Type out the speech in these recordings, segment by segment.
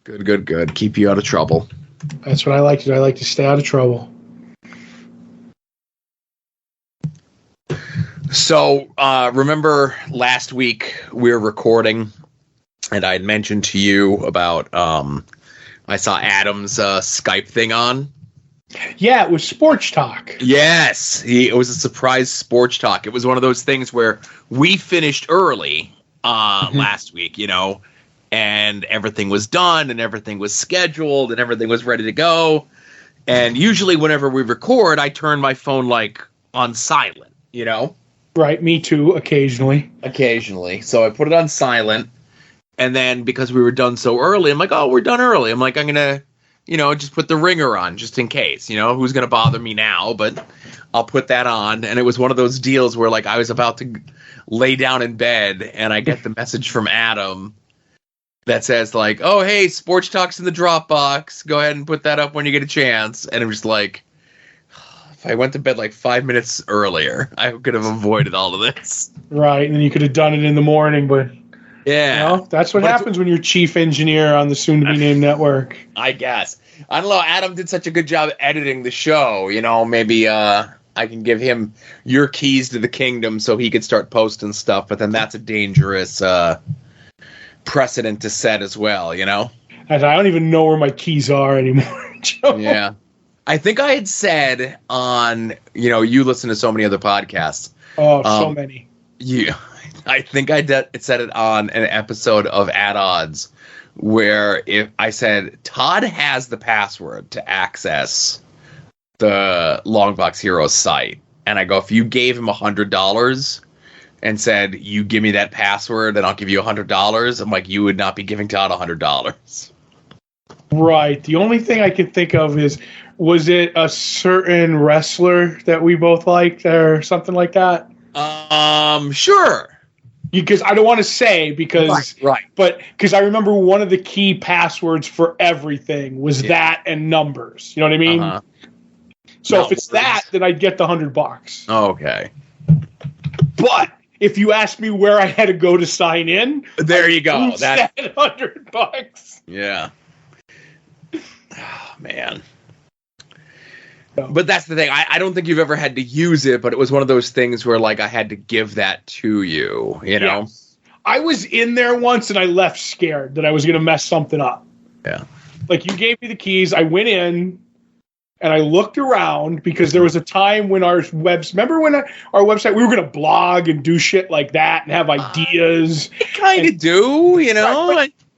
Good. Keep you out of trouble. That's what I like to do. I like to stay out of trouble. So, remember last week we were recording, and I had mentioned to you about I saw Adam's Skype thing on. Yeah, it was Sports Talk. Yes, it was a surprise Sports Talk. It was one of those things where we finished early last week, and everything was done, and everything was scheduled, and everything was ready to go. And usually whenever we record, I turn my phone, on silent, Right, me too, occasionally. So I put it on silent, and then because we were done so early, I'm like, oh, we're done early. I'm like, I'm going to, just put the ringer on just in case, who's going to bother me now, but I'll put that on. And it was one of those deals where, I was about to lay down in bed, and I get the message from Adam that says, oh, hey, Sports Talk's in the Dropbox. Go ahead and put that up when you get a chance. And it was like, if I went to bed 5 minutes earlier, I could have avoided all of this. Right, and then you could have done it in the morning, but yeah, that's what happens when you're chief engineer on the soon-to-be-named network. I guess. I don't know. Adam did such a good job editing the show. Maybe I can give him your keys to the kingdom so he could start posting stuff. But then that's a dangerous precedent to set as well. And I don't even know where my keys are anymore, Joe. Yeah. I think I had said on, you listen to so many other podcasts. Oh, so many. Yeah. I think I said it on an episode of At Odds where if I said Todd has the password to access the Longbox Heroes site. And I go, if you gave him $100 and said, you give me that password and I'll give you $100, I'm like, you would not be giving Todd $100. Right. The only thing I can think of is, was it a certain wrestler that we both liked or something like that? Sure. Because I don't want to say right. But because I remember one of the key passwords for everything was that and numbers. You know what I mean? Uh-huh. So if it's that, then I'd get the $100. Okay. But if you ask me where I had to go to sign in, there you go. That's $100. Yeah. Oh, man. But that's the thing. I don't think you've ever had to use it, but it was one of those things where, I had to give that to you, Yes. I was in there once, and I left scared that I was going to mess something up. Yeah. You gave me the keys. I went in, and I looked around, because there was a time when our remember when our website, we were going to blog and do shit like that and have ideas. Kind of do,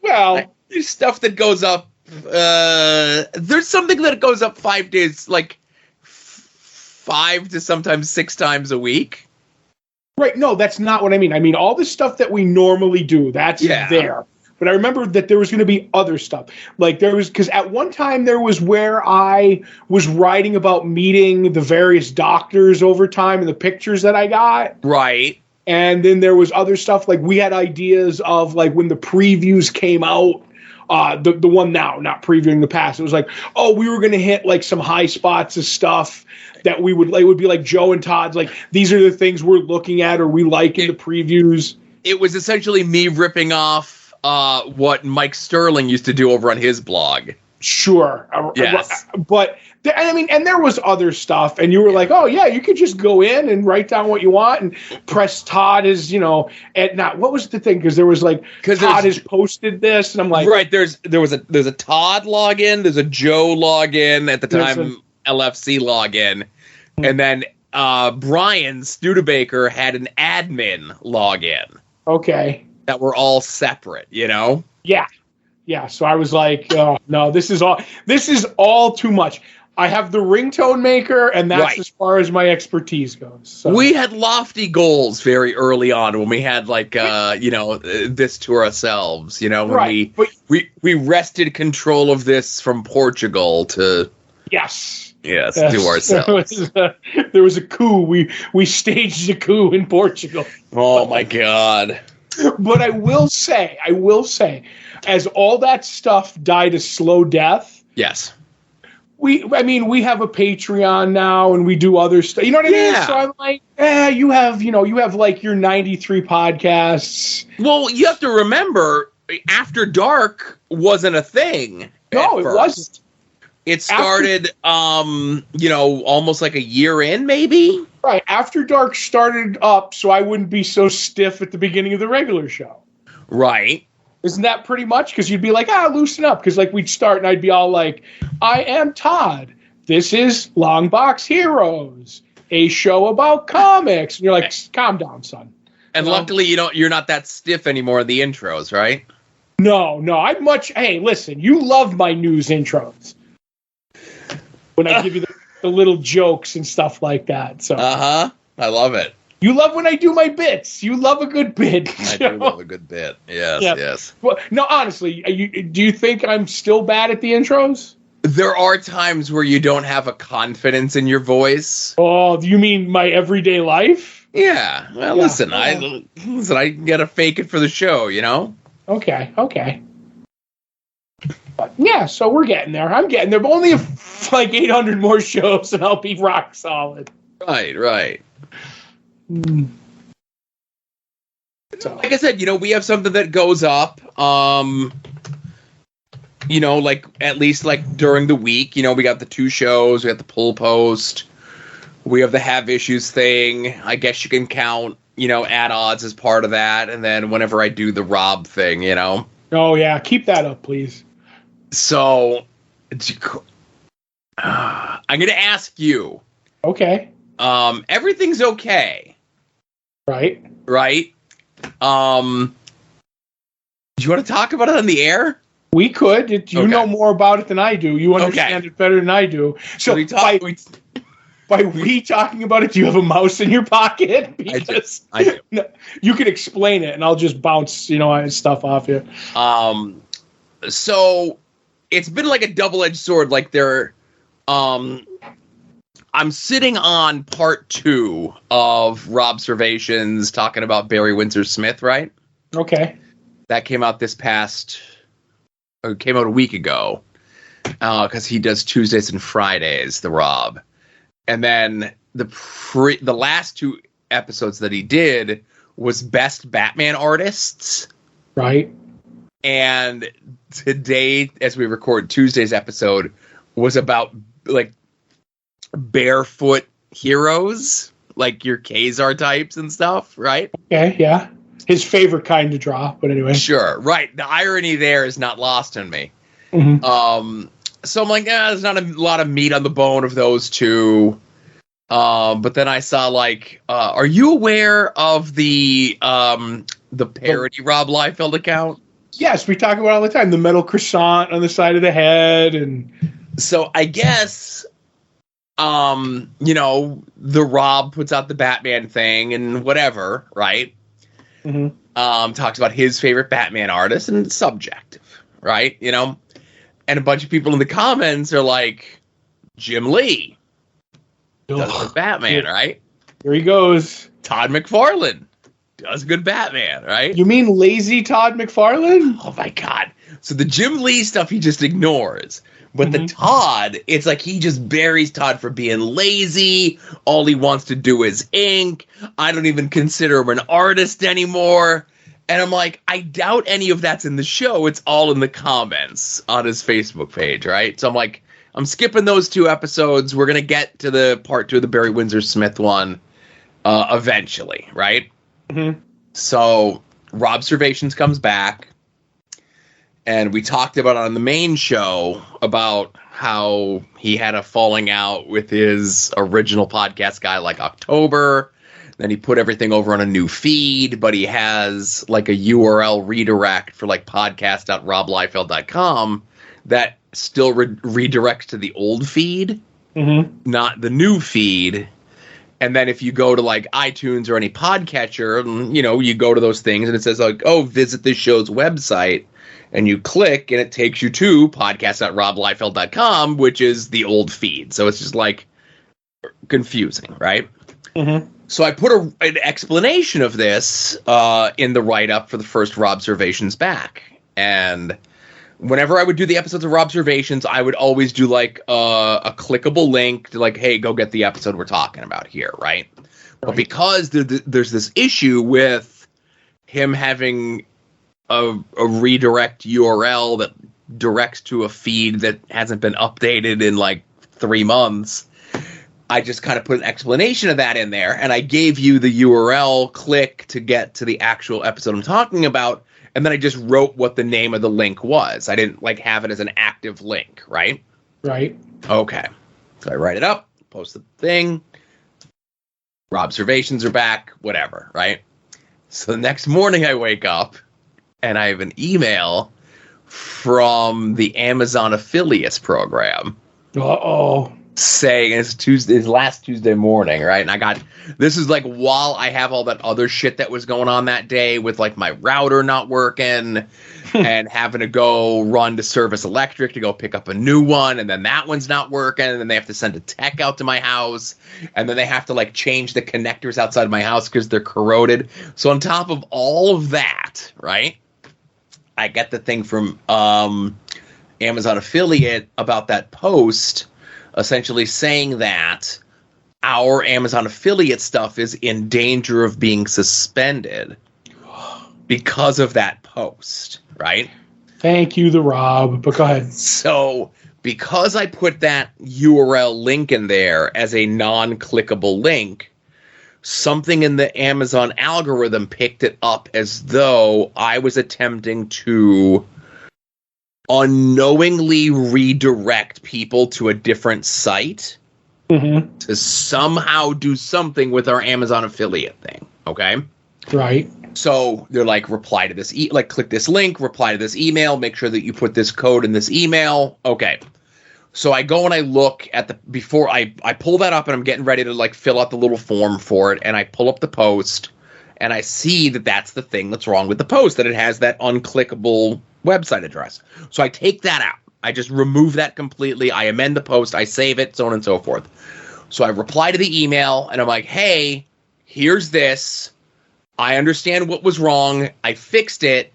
Well. There's stuff that goes up. There's something that goes up 5 days, 5 to sometimes 6 times a week. Right. No, that's not what I mean. I mean, all the stuff that we normally do, that's there. But I remember that there was going to be other stuff. Because at one time there was where I was writing about meeting the various doctors over time and the pictures that I got. Right. And then there was other stuff. We had ideas of when the previews came out. The one now, not previewing the past. It was we were going to hit some high spots of stuff that we would it would be Joe and Todd's these are the things we're looking at or we like in the previews. It was essentially me ripping off what Mike Sterling used to do over on his blog. Sure. Yes. But and there was other stuff, and you were oh yeah, you could just go in and write down what you want and press Todd is at not what was the thing, because there was Todd has posted this, and I'm right, there's a Todd login, there's a Joe login at the time, LFC login, and then Brian Studebaker had an admin login. Okay. That were all separate, Yeah. Yeah, so I was oh, no, this is all too much. I have the ringtone maker, and that's as far as my expertise goes. So. We had lofty goals very early on when we had this to ourselves. When we wrested control of this from Portugal to yes to ourselves. There was a coup. We staged a coup in Portugal. Oh my God! But I will say, as all that stuff died a slow death. Yes. We have a Patreon now, and we do other stuff. You know what I mean? So I'm you have your 93 podcasts. Well, you have to remember, After Dark wasn't a thing. No, it wasn't. It started, almost like a year in, maybe? Right. After Dark started up, so I wouldn't be so stiff at the beginning of the regular show. Right. Isn't that pretty much? Because you'd be like, loosen up. Because, like, we'd start and I'd be all like, I am Todd. This is Longbox Heroes, a show about comics. And you're like, calm down, son. And luckily, you're not that stiff anymore in the intros, right? No. Hey, listen, you love my news intros. When I give you the little jokes and stuff like that. So. I love it. You love when I do my bits. You love a good bit. I do love a good bit. Yes. Well, no, honestly, do you think I'm still bad at the intros? There are times where you don't have a confidence in your voice. Oh, do you mean my everyday life? Yeah. Well, listen, I gotta fake it for the show, Okay. But yeah, so we're getting there. I'm getting there, but only like 800 more shows, and I'll be rock solid. Right. So. Like I said, we have something that goes up. Like at least like during the week. We got the 2 shows. We got the pull post. We have the have issues thing. I guess you can count, at odds as part of that. And then whenever I do the Rob thing, Oh yeah, keep that up, please. So, I'm going to ask you. Okay. Everything's okay. Right. Do you want to talk about it on the air? We could. You know more about it than I do. You understand it better than I do. So by we talking about it, do you have a mouse in your pocket? Because I do. No, you can explain it, and I'll just bounce, stuff off you. So it's been like a double-edged sword. Like I'm sitting on part 2 of Robservations talking about Barry Windsor Smith, right? Okay. That came out came out a week ago, because he does Tuesdays and Fridays, the Rob. And then the last 2 episodes that he did was Best Batman Artists. Right. And today, as we record Tuesday's episode, was about like barefoot heroes, like your Kazar types and stuff, right? Okay, yeah. His favorite kind to draw, but anyway. Sure, right. The irony there is not lost on me. Mm-hmm. So I'm like, there's not a lot of meat on the bone of those 2. But then I saw like, are you aware of the parody Rob Liefeld account? Yes, we talk about it all the time. The metal croissant on the side of the head, and so I guess, the Rob puts out the Batman thing and whatever, right? Mm-hmm. Talks about his favorite Batman artist, and it's subjective, right? And a bunch of people in the comments are like, Jim Lee does good Batman, right? Here he goes. Todd McFarlane does good Batman, right? You mean lazy Todd McFarlane? Oh my God. So the Jim Lee stuff he just ignores. But the Todd, it's like he just buries Todd for being lazy. All he wants to do is ink. I don't even consider him an artist anymore. And I'm like, I doubt any of that's in the show. It's all in the comments on his Facebook page, right? So I'm like, I'm skipping those 2 episodes. We're going to get to the part 2 of the Barry Windsor Smith one eventually, right? Mm-hmm. So Robservations comes back. And we talked about on the main show about how he had a falling out with his original podcast guy like October. Then he put everything over on a new feed, but he has like a URL redirect for like podcast.robliefeld.com that still redirects to the old feed, not the new feed. And then if you go to like iTunes or any podcatcher, you go to those things and it says like, oh, visit this show's website. And you click, and it takes you to podcast.robliefeld.com, which is the old feed. So it's just, like, confusing, right? Mm-hmm. So I put an explanation of this in the write-up for the first Robservations back. And whenever I would do the episodes of Robservations, I would always do, like, a clickable link to, like, hey, go get the episode we're talking about here, right? But because there's this issue with him having a redirect URL that directs to a feed that hasn't been updated in like 3 months. I just kind of put an explanation of that in there, and I gave you the URL click to get to the actual episode I'm talking about, and then I just wrote what the name of the link was. I didn't like have it as an active link, right? Right. Okay. So I write it up, post the thing. Observations are back, whatever, right? So the next morning I wake up and I have an email from the Amazon affiliates program. Uh-oh. Saying it's last Tuesday morning, right? And this is like while I have all that other shit that was going on that day with like my router not working and having to go run to Service Electric to go pick up a new one, and then that one's not working, and then they have to send a tech out to my house, and then they have to like change the connectors outside of my house because they're corroded. So on top of all of that, right, I get the thing from Amazon affiliate about that post, essentially saying that our Amazon affiliate stuff is in danger of being suspended because of that post, right? Thank you, the Rob, but go ahead. So because I put that URL link in there as a non-clickable link, something in the Amazon algorithm picked it up as though I was attempting to unknowingly redirect people to a different site to somehow do something with our Amazon affiliate thing. Okay. Right. So they're like, reply to this, click this link, reply to this email, make sure that you put this code in this email. Okay. So I go and I look at before I pull that up and I'm getting ready to like fill out the little form for it. And I pull up the post and I see that that's the thing that's wrong with the post, that it has that unclickable website address. So I take that out. I just remove that completely. I amend the post. I save it, so on and so forth. So I reply to the email, and I'm like, hey, here's this. I understand what was wrong. I fixed it.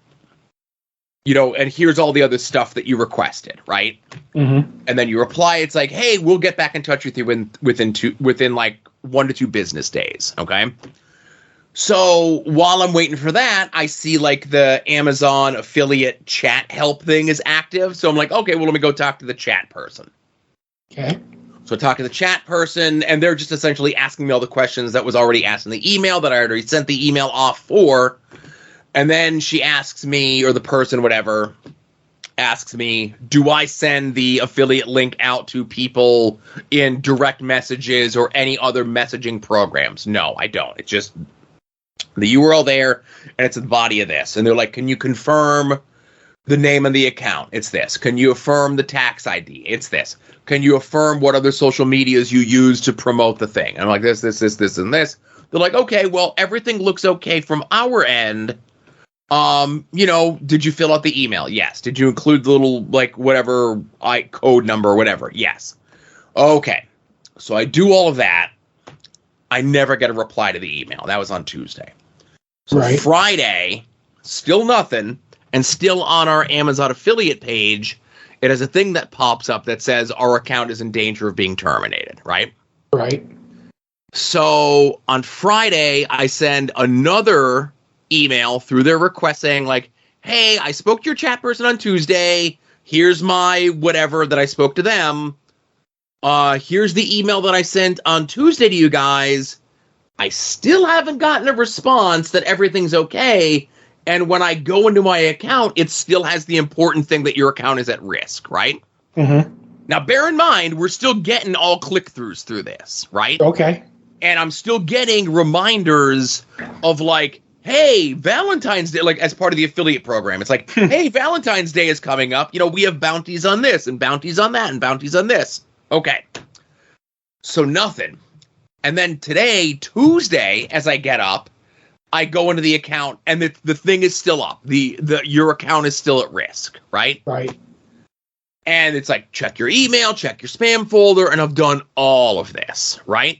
And here's all the other stuff that you requested, right? And then you reply. It's like, hey, we'll get back in touch with you within like 1 to 2 business days, okay? So while I'm waiting for that, I see like the Amazon affiliate chat help thing is active. So I'm like, okay, well, let me go talk to the chat person. Okay. So I talk to the chat person, and they're just essentially asking me all the questions that was already asked in the email that I already sent the email off for. And then she asks me, or the person, whatever, asks me, do I send the affiliate link out to people in direct messages or any other messaging programs? No, I don't. It's just the URL there, and it's the body of this. And they're like, can you confirm the name of the account? It's this. Can you affirm the tax ID? It's this. Can you affirm what other social medias you use to promote the thing? And I'm like, this, and this. They're like, okay, well, everything looks okay from our end. Did you fill out the email? Yes. Did you include the little, like, whatever code number or whatever? Yes. Okay. So I do all of that. I never get a reply to the email. That was on Tuesday. So right. Friday, still nothing, and still on our Amazon affiliate page, it has a thing that pops up that says our account is in danger of being terminated, right? Right. So on Friday, I send another email through their request saying like, hey, I spoke to your chat person on Tuesday. Here's my whatever that I spoke to them. Here's the email that I sent on Tuesday to you guys. I still haven't gotten a response that everything's okay. And when I go into my account, it still has the important thing that your account is at risk, right? Now, bear in mind, we're still getting all click-throughs through this, right? Okay. And I'm still getting reminders of like, hey, Valentine's Day, like as part of the affiliate program. It's like, hey, Valentine's Day is coming up. We have bounties on this and bounties on that and bounties on this. Okay. So nothing. And then today, Tuesday, as I get up, I go into the account and the thing is still up. Your account is still at risk, right? Right. And it's like, check your email, check your spam folder, and I've done all of this, right?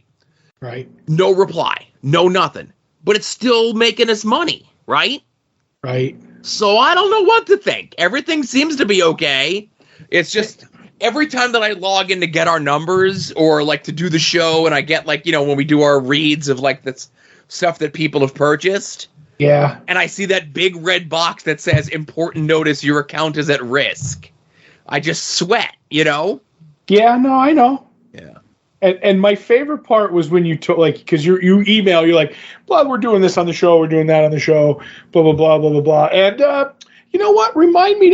Right. No reply, no nothing. But it's still making us money, right? Right. So I don't know what to think. Everything seems to be okay. It's just every time that I log in to get our numbers or like to do the show and I get like, when we do our reads of like this stuff that people have purchased, Yeah. And I see that big red box that says important notice, your account is at risk. I just sweat, you know? Yeah, no, I know. Yeah. And my favorite part was when you took, like, because you email, you're like, blah, we're doing this on the show, we're doing that on the show, blah, blah, blah, blah, blah, blah. And you know what? Remind me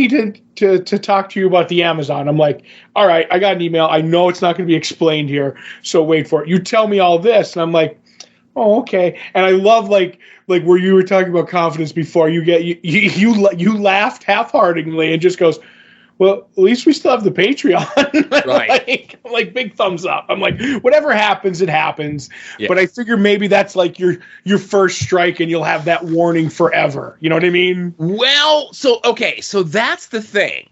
to talk to you about the Amazon. I'm like, all right, I got an email. I know it's not going to be explained here, so wait for it. You tell me all this, and I'm like, oh, okay. And I love like where you were talking about confidence before. You laughed half-heartedly and just goes, well, at least we still have the Patreon. Right. I'm like, big thumbs up. I'm like, whatever happens, it happens. Yeah. But I figure maybe that's like your first strike and you'll have that warning forever. You know what I mean? Well, so that's the thing.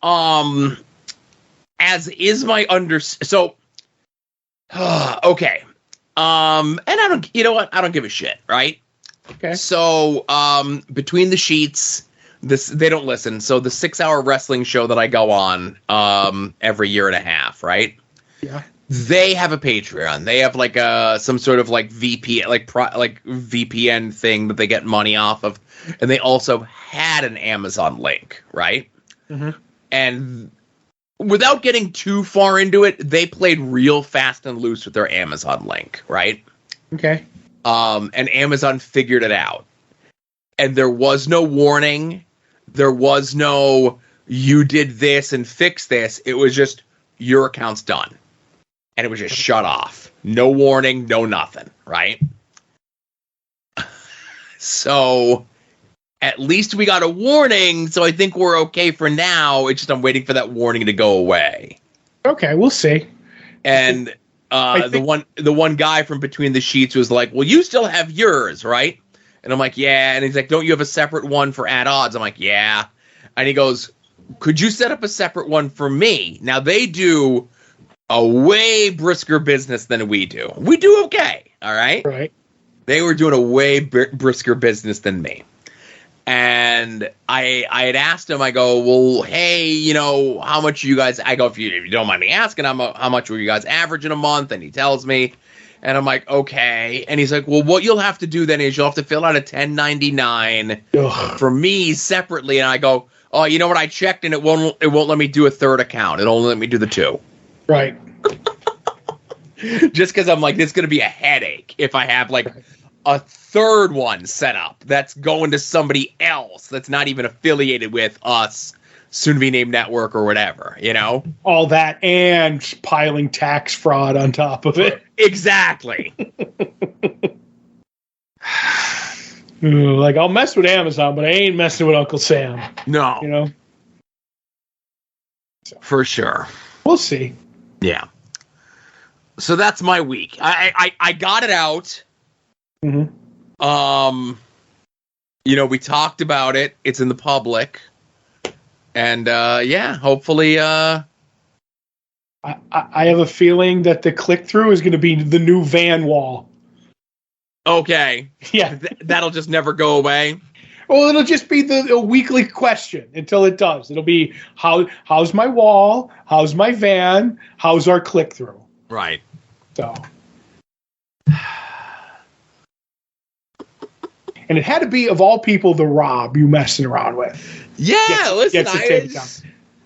As is my okay. And I don't, you know what? I don't give a shit, right? Okay. So, Between the Sheets, they don't listen. So the 6-hour wrestling show that I go on every year and a half, right? Yeah. They have a Patreon. They have like some sort of like VPN thing that they get money off of, and they also had an Amazon link, right? Mm-hmm. And without getting too far into it, they played real fast and loose with their Amazon link, right? Okay. And Amazon figured it out. And there was no warning. There was no, you did this and fix this. It was just, your account's done. And it was just shut off. No warning, no nothing, right? So, at least we got a warning, so I think we're okay for now. It's just I'm waiting for that warning to go away. Okay, we'll see. And the one guy from Between the Sheets was like, well, you still have yours, right? And I'm like, yeah. And he's like, don't you have a separate one for At Odds? I'm like, yeah. And he goes, could you set up a separate one for me? Now, they do a way brisker business than we do. We do okay, all right? Right. They were doing a way brisker business than me. And I had asked him, I go, well, hey, you know, how much you guys, I go, if you don't mind me asking, how much were you guys averaging a month? And he tells me. And I'm like, okay. And he's like, well, what you'll have to do then is you'll have to fill out a 1099 for me separately. And I go, oh, you know what? I checked and it won't let me do a third account. It'll only let me do the 2. Right. Just because I'm like, this is going to be a headache if I have like a third one set up that's going to somebody else that's not even affiliated with us, soon to be named network or whatever, you know? All that and piling tax fraud on top of it. Exactly. Like, I'll mess with Amazon, but I ain't messing with Uncle Sam. No. You know? For sure. We'll see. Yeah. So that's my week. I got it out. Mm-hmm. You know, we talked about it. It's in the public. And, yeah, hopefully, I have a feeling that the click-through is going to be the new van wall. Okay. Yeah. That'll just never go away. Well, it'll just be the weekly question until it does. It'll be, how's my wall? How's my van? How's our click-through? Right. So. And it had to be, of all people, the Rob you messing around with. Yeah, listen,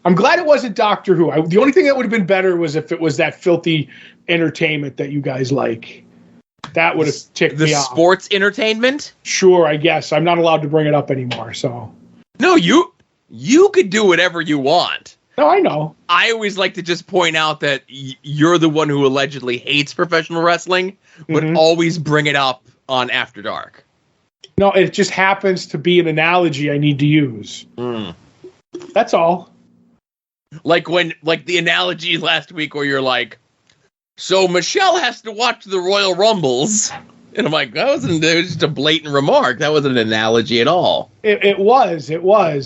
I'm glad it wasn't Doctor Who. The only thing that would have been better was if it was that filthy entertainment that you guys like. That would have ticked me off. The sports entertainment? Sure, I guess. I'm not allowed to bring it up anymore, so. No, you could do whatever you want. No, I know. I always like to just point out that you're the one who allegedly hates professional wrestling, but always bring it up on After Dark. No, it just happens to be an analogy I need to use. That's all. Like the analogy last week where you're like, so Michelle has to watch the Royal Rumbles. And I'm like, it was just a blatant remark. That wasn't an analogy at all. It was.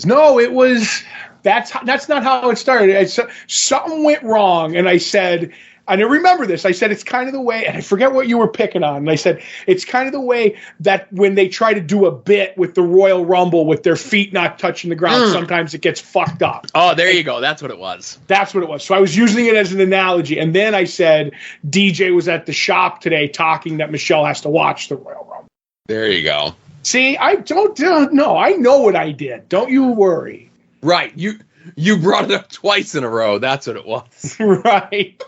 No, it was. That's not how it started. Something went wrong, and I said, and I remember this. I said, it's kind of the way, and I forget what you were picking on. And I said, it's kind of the way that when they try to do a bit with the Royal Rumble with their feet not touching the ground, sometimes it gets fucked up. Oh, there you go. That's what it was. That's what it was. So I was using it as an analogy. And then I said, DJ was at the shop today talking that Michelle has to watch the Royal Rumble. There you go. See, I don't know. I know what I did. Don't you worry. Right. You brought it up twice in a row. That's what it was. Right.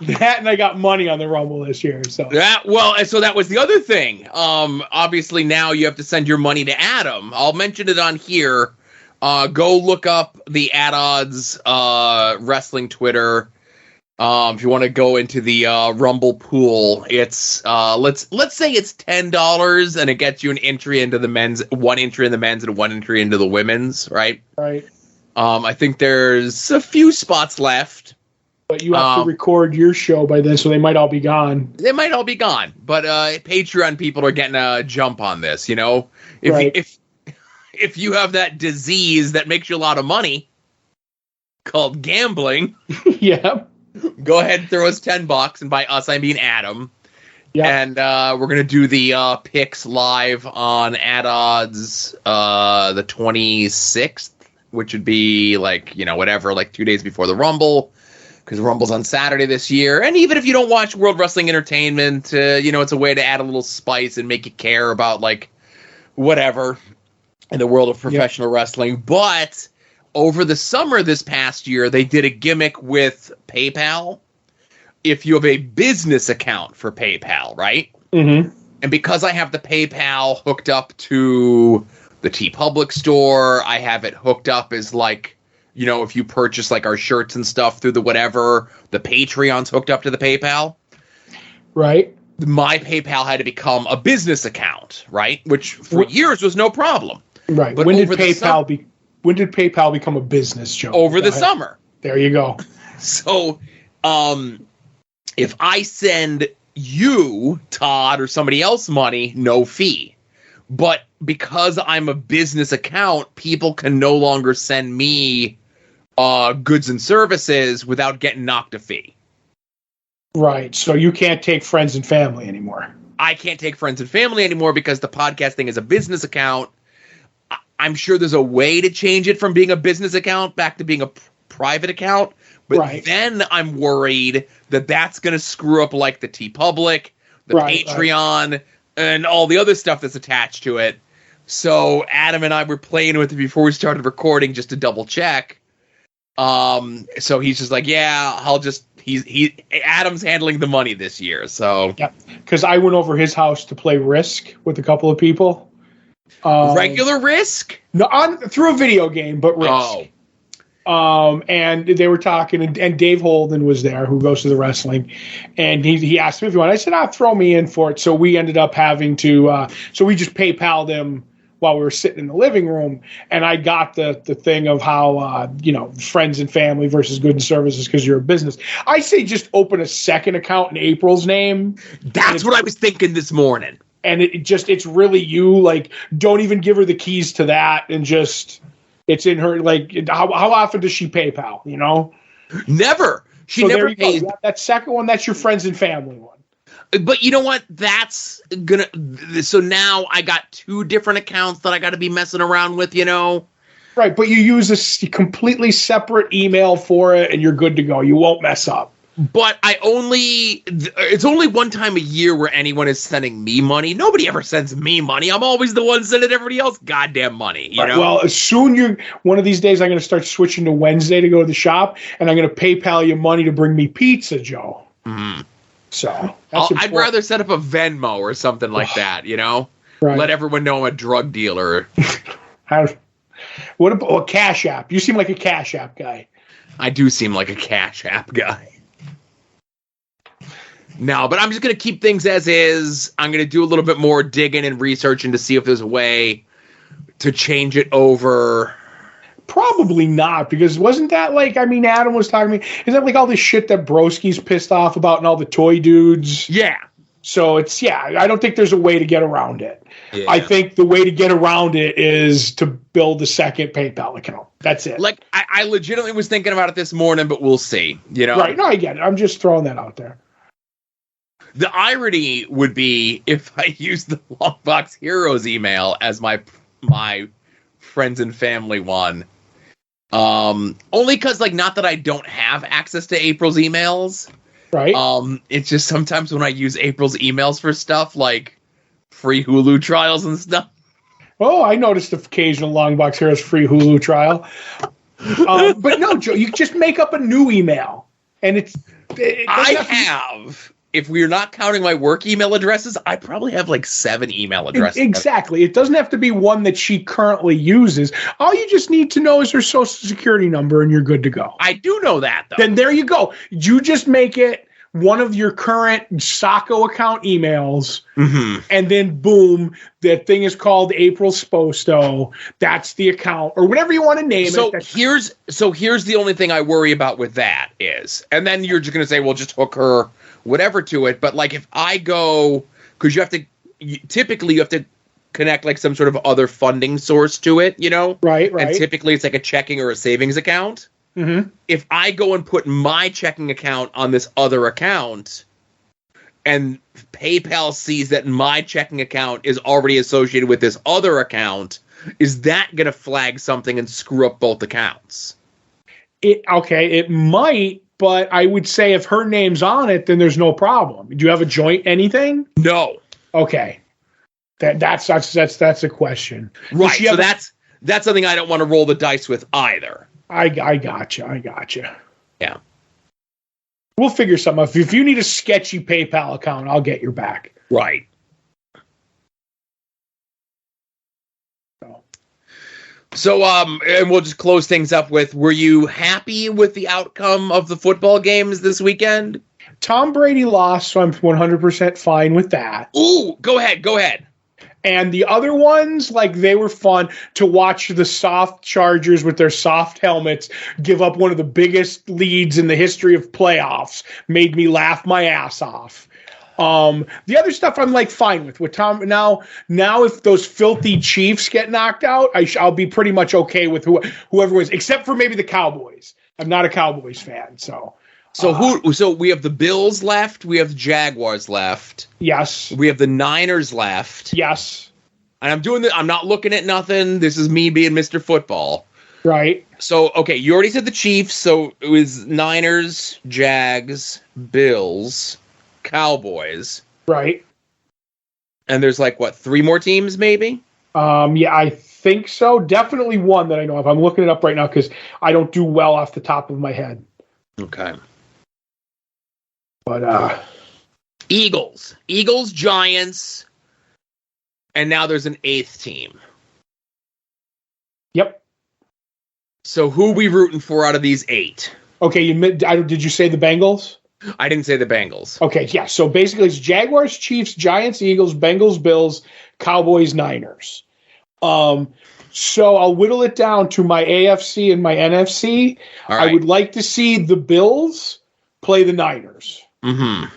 That, and I got money on the Rumble this year. So that was the other thing. Obviously now you have to send your money to Adam. I'll mention it on here. Go look up the At Odds wrestling Twitter. If you want to go into the Rumble pool, it's let's say it's $10 and it gets you an entry into the men's, one entry in the men's and one entry into the women's, right? Right. I think there's a few spots left. But you have to record your show by then, so they might all be gone. They might all be gone. But Patreon people are getting a jump on this, you know? If you have that disease that makes you a lot of money called gambling, yeah, go ahead and throw us $10, and by us I mean Adam. Yeah. And we're gonna do the picks live on At Odds the 26th, which would be like 2 days before the Rumble, because the Rumble's on Saturday this year. And even if you don't watch World Wrestling Entertainment, it's a way to add a little spice and make you care about whatever in the world of professional wrestling. But over the summer this past year, they did a gimmick with PayPal. If you have a business account for PayPal, right? Mm-hmm. And because I have the PayPal hooked up to the TeePublic store, I have it hooked up as if you purchase our shirts and stuff through the whatever, the Patreon's hooked up to the PayPal. Right. My PayPal had to become a business account, right? Which for years was no problem. Right. But when did PayPal become a business, Joe? Over the summer. There you go. So, if I send you, Todd, or somebody else money, no fee. But because I'm a business account, people can no longer send me goods and services without getting knocked a fee. Right. So you can't take friends and family anymore. I can't take friends and family anymore because the podcast thing is a business account. I'm sure there's a way to change it from being a business account back to being a private account. But then I'm worried that that's going to screw up the TeePublic, the Patreon, and all the other stuff that's attached to it. So Adam and I were playing with it before we started recording just to double check. So he's just Adam's handling the money this year. So yeah, because I went over his house to play Risk with a couple of people. Regular Risk? No, through a video game, but Risk. Oh. And they were talking, and Dave Holden was there, who goes to the wrestling, and he asked me if you want. I said, throw me in for it. So we ended up having to, so we just PayPal'd him while we were sitting in the living room, and I got the thing of how, friends and family versus goods and services because you're a business. I say just open a second account in April's name. That's what I was thinking this morning. And it's really you, don't even give her the keys to that, and just... It's in her, how often does she PayPal, Never. She never pays. That second one, that's your friends and family one. But you know what? That's gonna... So now I got two different accounts that I got to be messing around with, Right, but you use a completely separate email for it, and you're good to go. You won't mess up. But it's only one time a year where anyone is sending me money. Nobody ever sends me money. I'm always the one sending everybody else goddamn money. You know? Well, soon one of these days I'm going to start switching to Wednesday to go to the shop, and I'm going to PayPal you money to bring me pizza, Joe. Mm-hmm. So I'd rather set up a Venmo or something like that. Right. Let everyone know I'm a drug dealer. What about a Cash App? You seem like a Cash App guy. I do seem like a Cash App guy. No, but I'm just going to keep things as is. I'm going to do a little bit more digging and researching to see if there's a way to change it over. Probably not, because wasn't that Adam was talking to me, is that all this shit that Broski's pissed off about and all the toy dudes? Yeah. So I don't think there's a way to get around it. Yeah. I think the way to get around it is to build a second PayPal account. That's it. I legitimately was thinking about it this morning, but we'll see, Right. No, I get it. I'm just throwing that out there. The irony would be if I used the Longbox Heroes email as my friends and family one. Only because, not that I don't have access to April's emails. Right. It's just sometimes when I use April's emails for stuff, free Hulu trials and stuff. Oh, I noticed the occasional Longbox Heroes free Hulu trial. But no, Joe, you just make up a new email, and if we're not counting my work email addresses, I probably have like 7 email addresses. Exactly. It doesn't have to be one that she currently uses. All you just need to know is her social security number, and you're good to go. I do know that, though. Then there you go. You just make it one of your current Sacco account emails, and then boom, that thing is called April Sposto. That's the account, or whatever you want to name it. Here's the only thing I worry about with that is, and then you're just going to say, well, just hook her whatever to it. But like if I go, because typically you have to connect like some sort of other funding source to it, Right. And typically it's like a checking or a savings account. If I go and put my checking account on this other account and PayPal sees that my checking account is already associated with this other account, is that going to flag something and screw up both accounts? It might, but I would say if her name's on it, then there's no problem. Do you have a joint anything? No. Okay. That's a question. Right. So that's something I don't want to roll the dice with either. I gotcha. Yeah. We'll figure something out. If you need a sketchy PayPal account, I'll get your back. Right. So, and we'll just close things up with, were you happy with the outcome of the football games this weekend? Tom Brady lost, so I'm 100% fine with that. Ooh, go ahead. And the other ones, like, they were fun to watch. The soft Chargers with their soft helmets give up one of the biggest leads in the history of playoffs. Made me laugh my ass off. The other stuff I'm like fine with Tom. Now if those filthy Chiefs get knocked out, I'll be pretty much okay with whoever wins, except for maybe the Cowboys. I'm not a Cowboys fan, so. So we have the Bills left, we have the Jaguars left. Yes. We have the Niners left. Yes. And I'm not looking at nothing. This is me being Mr. Football. Right. So, okay, you already said the Chiefs, so it was Niners, Jags, Bills, Cowboys. Right. And there's like, what, 3 more teams maybe? Yeah, I think so. Definitely one that I know of. I'm looking it up right now because I don't do well off the top of my head. Okay. But Eagles, Giants, and now there's an 8th team. Yep. So who are we rooting for out of these 8? Okay, did you say the Bengals? I didn't say the Bengals. Okay, yeah. So basically it's Jaguars, Chiefs, Giants, Eagles, Bengals, Bills, Cowboys, Niners. So I'll whittle it down to my AFC and my NFC. All right. I would like to see the Bills play the Niners. And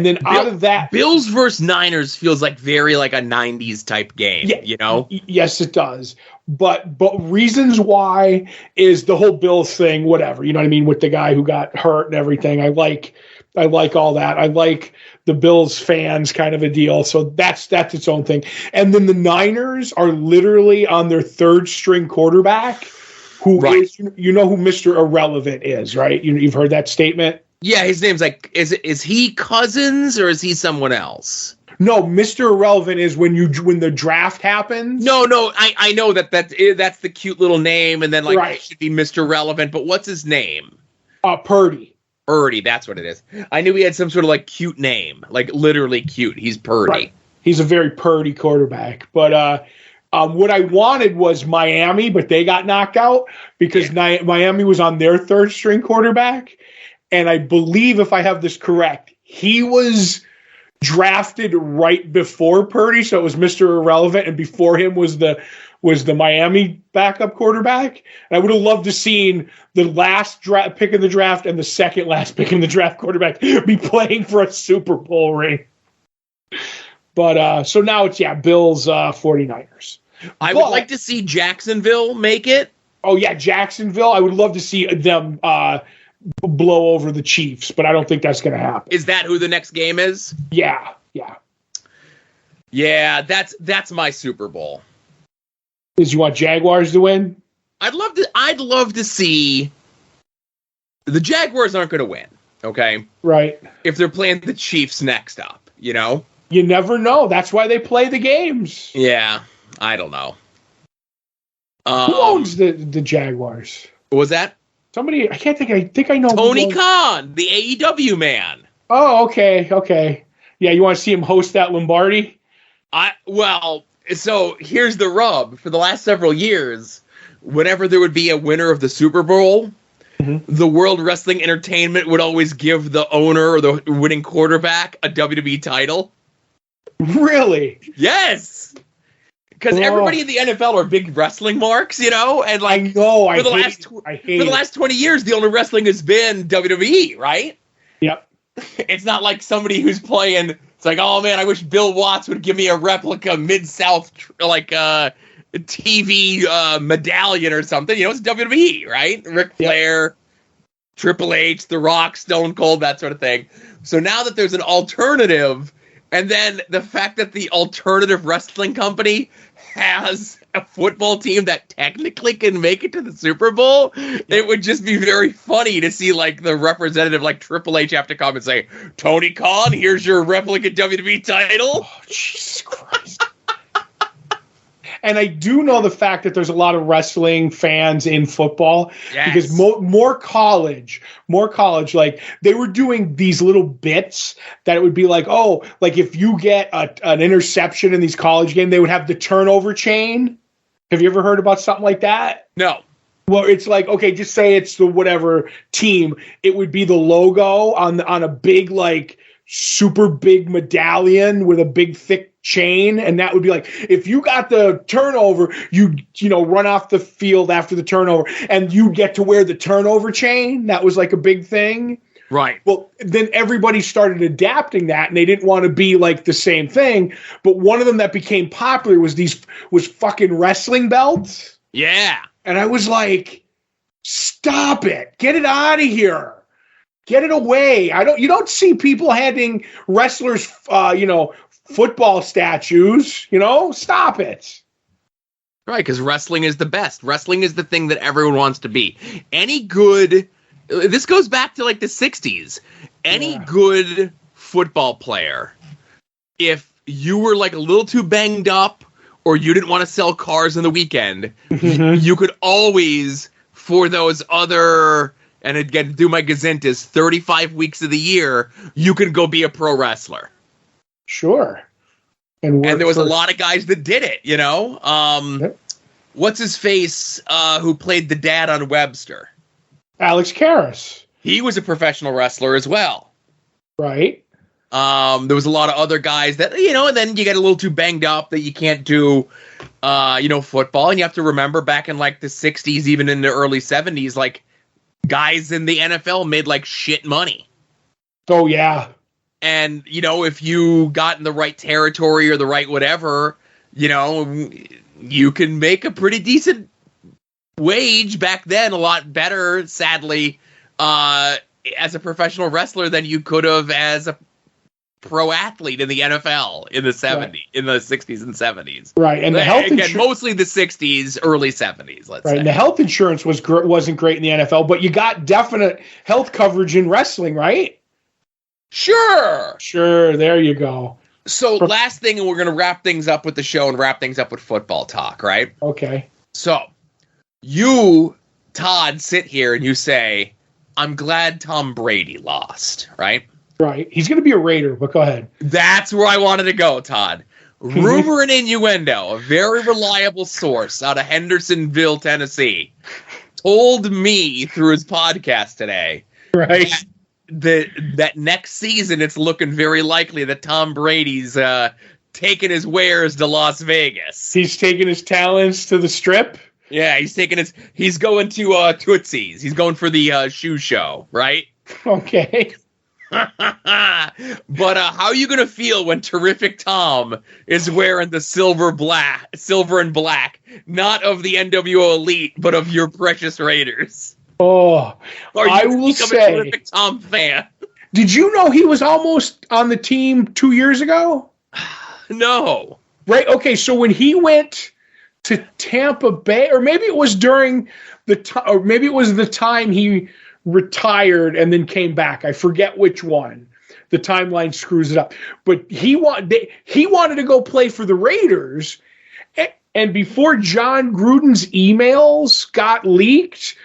then out of that, Bills versus Niners feels like very like a 90s type game, Yes, it does. But reasons why is the whole Bills thing, whatever, you know what I mean, with the guy who got hurt and everything. I like all that. I like the Bills fans kind of a deal. So that's its own thing. And then the Niners are literally on their 3rd string quarterback, who is, who Mr. Irrelevant is, right? You've heard that statement? Yeah, his name's like, is he Cousins or is he someone else? No, Mr. Irrelevant is when the draft happens. No, I know that's the cute little name, and then it should be Mr. Relevant, but what's his name? Purdy. Purdy, that's what it is. I knew he had some sort of like cute name, like literally cute. He's Purdy. Right. He's a very Purdy quarterback. But what I wanted was Miami, but they got knocked out because Miami was on their 3rd string quarterback. And I believe, if I have this correct, he was drafted right before Purdy, so it was Mr. Irrelevant, and before him was the Miami backup quarterback. And I would have loved to seen the last pick in the draft and the second last pick in the draft quarterback be playing for a Super Bowl ring. But so now it's Bills 49ers. I would like to see Jacksonville make it. Oh yeah, Jacksonville. I would love to see them blow over the Chiefs, but I don't think that's going to happen. Is that who the next game is? Yeah. Yeah, that's my Super Bowl. Is you want Jaguars to win? I'd love to see. The Jaguars aren't going to win, okay? Right. If they're playing the Chiefs next up, You never know. That's why they play the games. Yeah, I don't know. Who owns the Jaguars? What was that? Somebody, I think I know. Tony Khan, the AEW man. Oh, okay. Yeah, you want to see him host that Lombardi? So here's the rub. For the last several years, whenever there would be a winner of the Super Bowl, the World Wrestling Entertainment would always give the owner or the winning quarterback a WWE title. Really? Yes. Because everybody in the NFL are big wrestling marks, you know? And like, I know. For the last 20 years, the only wrestling has been WWE, right? Yep. It's not like somebody who's playing. It's like, oh man, I wish Bill Watts would give me a replica Mid-South TV medallion or something. You know, it's WWE, right? Ric Flair, Triple H, The Rock, Stone Cold, that sort of thing. So now that there's an alternative, and then the fact that the alternative wrestling company has a football team that technically can make it to the Super Bowl, it would just be very funny to see like the representative like Triple H have to come and say, Tony Khan, here's your replica WWE title. Oh, Jesus Christ. And I do know the fact that there's a lot of wrestling fans in football because more college, like they were doing these little bits that it would be like, oh, like if you get an interception in these college games, they would have the turnover chain. Have you ever heard about something like that? No. Well, it's like, okay, just say it's the whatever team. It would be the logo on a big, like super big medallion with a big thick chain, and that would be like if you got the turnover, you run off the field after the turnover and you get to wear the turnover chain. That was like a big thing, right? Well, then everybody started adapting that, and they didn't want to be like the same thing. But one of them that became popular was fucking wrestling belts. Yeah, and I was like, stop it, get it out of here. Get it away. You don't see people handing wrestlers, football statues, stop it. Right. Because wrestling is the best. Wrestling is the thing that everyone wants to be. This goes back to like the 60s. Any good football player, if you were like a little too banged up or you didn't want to sell cars on the weekend, you could always, for those other, and again, do my gazintas, 35 weeks of the year, you can go be a pro wrestler. Sure. And there was a lot of guys that did it, What's his face who played the dad on Webster? Alex Karras. He was a professional wrestler as well. Right. There was a lot of other guys that, and then you get a little too banged up that you can't do, football. And you have to remember back in like the 60s, even in the early 70s, like, guys in the NFL made like shit money. Oh, yeah. And, if you got in the right territory or the right whatever, you can make a pretty decent wage back then, a lot better, sadly, as a professional wrestler than you could have as a pro athlete in the NFL in the 70s, in the 60s and 70s. Right. And the health insurance, mostly the 60s, early 70s, let's say. And the health insurance wasn't great in the NFL, but you got definite health coverage in wrestling, right? Sure. There you go. So last thing, and we're going to wrap things up with the show and wrap things up with football talk, right? Okay. So you, Todd, sit here and you say, I'm glad Tom Brady lost, right? Right. He's going to be a Raider, but go ahead. That's where I wanted to go, Todd. Rumor and innuendo, a very reliable source out of Hendersonville, Tennessee, told me through his podcast today, right, that next season it's looking very likely that Tom Brady's taking his wares to Las Vegas. He's taking his talents to the Strip? Yeah, he's going to Tootsie's. He's going for the shoe show, right? Okay. But how are you going to feel when Terrific Tom is wearing the silver and black, not of the NWO Elite, but of your precious Raiders? Oh, I will say, a Terrific Tom fan. Did you know he was almost on the team 2 years ago? No. Right. Okay. So when he went to Tampa Bay, or maybe it was during the time, or maybe it was the time he retired and then came back. I forget which one. the timeline screws it up. But he wanted to go play for the Raiders. And before John Gruden's emails got leaked,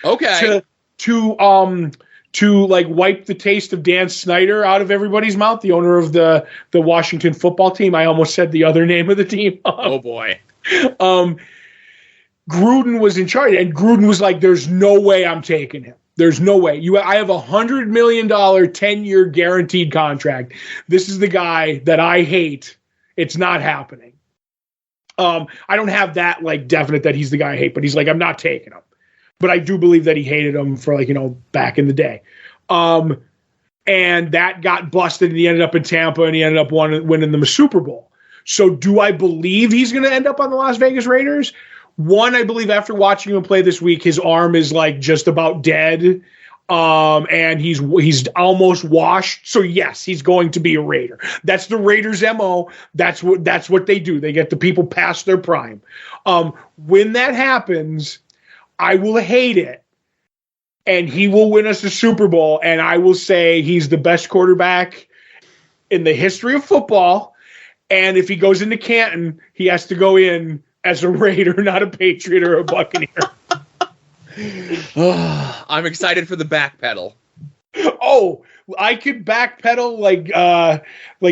to like wipe the taste of Dan Snyder out of everybody's mouth, the owner of the Washington football team. I almost said the other name of the team. Oh boy. Gruden was in charge, and Gruden was like, "There's no way I'm taking him. There's no way. I have $100 million 10-year guaranteed contract. This is the guy that I hate. It's not happening." I don't have that like definite that he's the guy I hate, but he's like, I'm not taking him. But I do believe that he hated him for back in the day. And that got busted, and he ended up in Tampa, and he ended up winning the Super Bowl. So do I believe he's going to end up on the Las Vegas Raiders? One, I believe after watching him play this week, his arm is like just about dead. And he's almost washed. So yes, he's going to be a Raider. That's the Raiders' MO. That's what they do. They get the people past their prime. When that happens, I will hate it, and he will win us the Super Bowl, and I will say he's the best quarterback in the history of football. And if he goes into Canton, he has to go in as a Raider, not a Patriot or a Buccaneer. I'm excited for the back pedal. Oh, I could backpedal like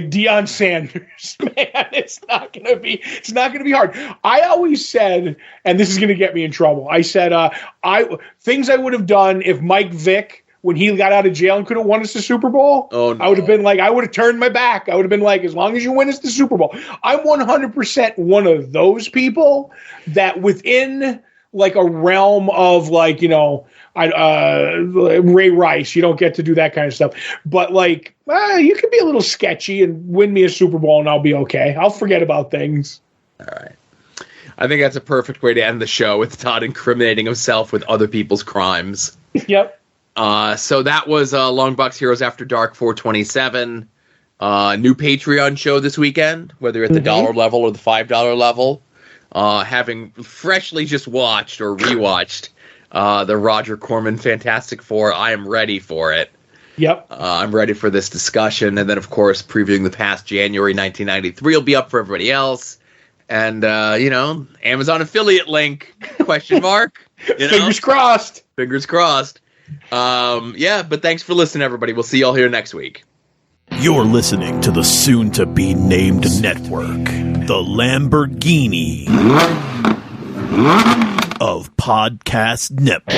Deion Sanders, man. It's not gonna be hard. I always said, and this is gonna get me in trouble. I said, things I would have done if Mike Vick, when he got out of jail and could have won us the Super Bowl. Oh, no. I would have been like, I would have turned my back. I would have been like, as long as you win us the Super Bowl. I'm 100% one of those people that within like a realm of like, Ray Rice, you don't get to do that kind of stuff. But like, you can be a little sketchy and win me a Super Bowl and I'll be okay. I'll forget about things. All right. I think that's a perfect way to end the show, with Todd incriminating himself with other people's crimes. Yep. So that was Longbox Heroes After Dark 427. New Patreon show this weekend, whether you're at the $1 level or the $5 level. Having freshly just watched or rewatched the Roger Corman Fantastic Four, I am ready for it. Yep. I'm ready for this discussion. And then, of course, previewing the past January 1993 will be up for everybody else. And, Amazon affiliate link, question mark. Fingers crossed. Fingers crossed. But thanks for listening, everybody. We'll see y'all here next week. You're listening to the soon-to-be-named network, the Lamborghini of podcast networks.